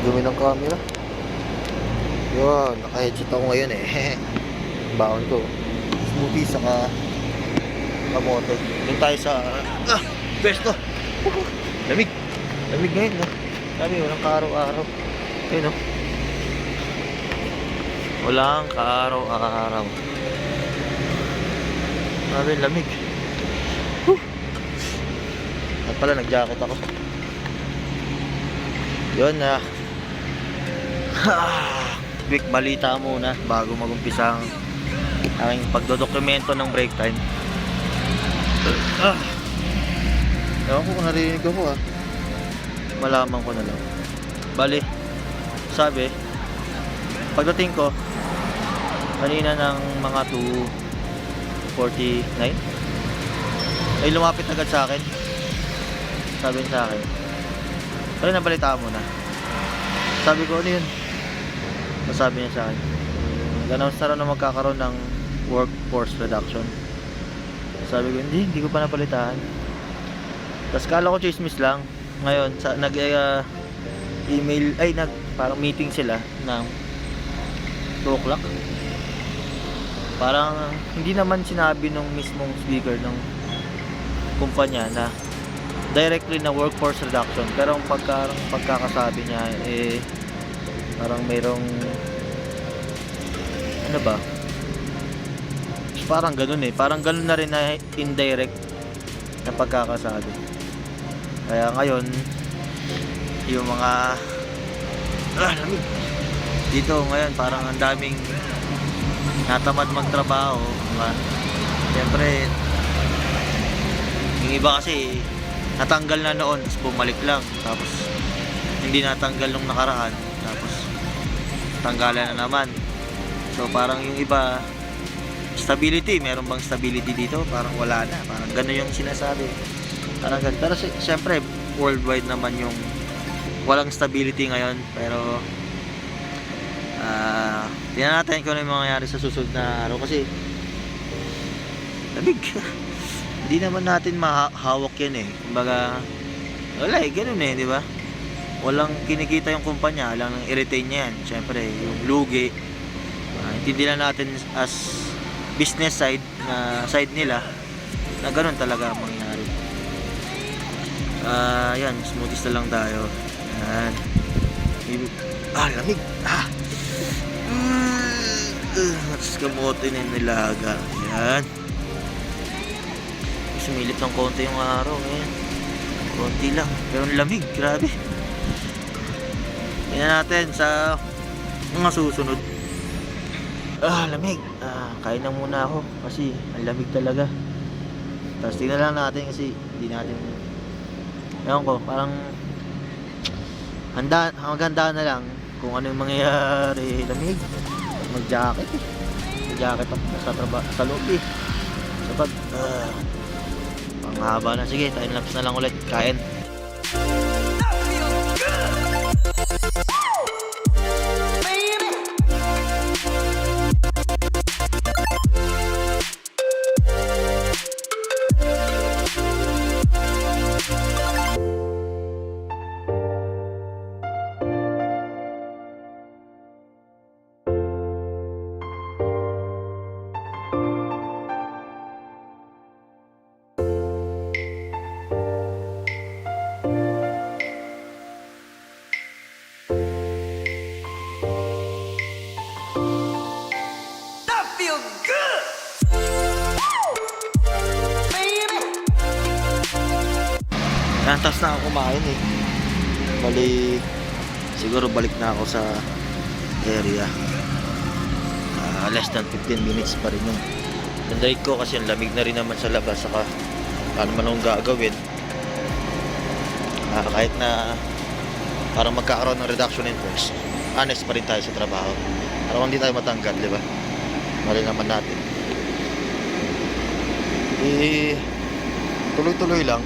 dumi ng camera. Yun, naka-headset ako ngayon eh. Baon ko. Smoothie saka kamote. Doon tayo sa pwesto. Lamig. Lamig ngayon, no? Sabi, walang kaaraw-araw. Ayun, no? Walang kaaraw-araw. Sabi, lamig. At pala, nag-jacket ako. Yun na. Quick balita muna bago mag-umpisa ang aking pagdodokumento ng break time. Ewan ko kung narinig ako malaman ko na lang. Bali, sabi pagdating ko kanina ng mga 2:49 ay lumapit agad sa akin. Sabi niya sa akin, "Pare, nabalitaan mo na." Sabi ko, "Ano yun?" Sabi niya sa akin, "Announce na raw na magkakaroon ng workforce reduction." Sabi ko, hindi ko pa napalitaan. Tapos kala ko chismis lang. Ngayon, email, parang meeting sila ng 2 o'clock. Parang hindi naman sinabi nung mismong speaker ng kumpanya na directly na workforce reduction. Pero ang pagkakasabi niya parang mayroong ano ba? Parang ganun parang ganun na rin na indirect na pagkakasabi. Kaya ngayon yung mga lamig dito ngayon, parang ang daming natamad magtrabaho, diba? Siyempre yung iba kasi natanggal na noon tapos bumalik lang, tapos hindi natanggal nung nakaraan tapos tanggalan na naman. So parang yung iba stability, meron bang stability dito? Parang wala na, parang gano'n yung sinasabi. Parang gano'n. Pero siyempre worldwide naman yung walang stability ngayon. Pero tingnan natin kung ano yung mangyayari sa susunod na araw kasi lamig. Hindi naman natin mahawak yan kumbaga wala gano'n di ba? Walang kinikita yung kumpanya, lang i-retain niya yan. Siyempre yung lugi, intindihan natin as business side na side nila na gano'n talaga ang mangyayari. Yan, smoothies na lang tayo. Yan. Lamig. Tapos kamote na yung nilaga. Yan. Sumilip ng konti yung araw konti lang, pero lamig, grabe. Tingnan natin sa mga susunod. Lamig. Kain na muna ako kasi ang lamig talaga. Tapos tingnan lang natin kasi hindi natin, ewan ko, parang hanggang na lang kung ano yung mangyayari. Lamig. Mag-jacket mag-jacket ako sa loob sapat. Panghaba na. Sige, time lapse na lang ulit. Kain. Nantas na ako kumain Bali, siguro balik na ako sa area. Less than 15 minutes pa rin yung ride ko kasi ang lamig na rin naman sa labas. Saka paano man akong gagawin kahit na parang magkakaroon ng reduction in force, honest pa rin tayo sa trabaho para hindi tayo matanggal, di ba? Mali naman natin tuloy-tuloy lang.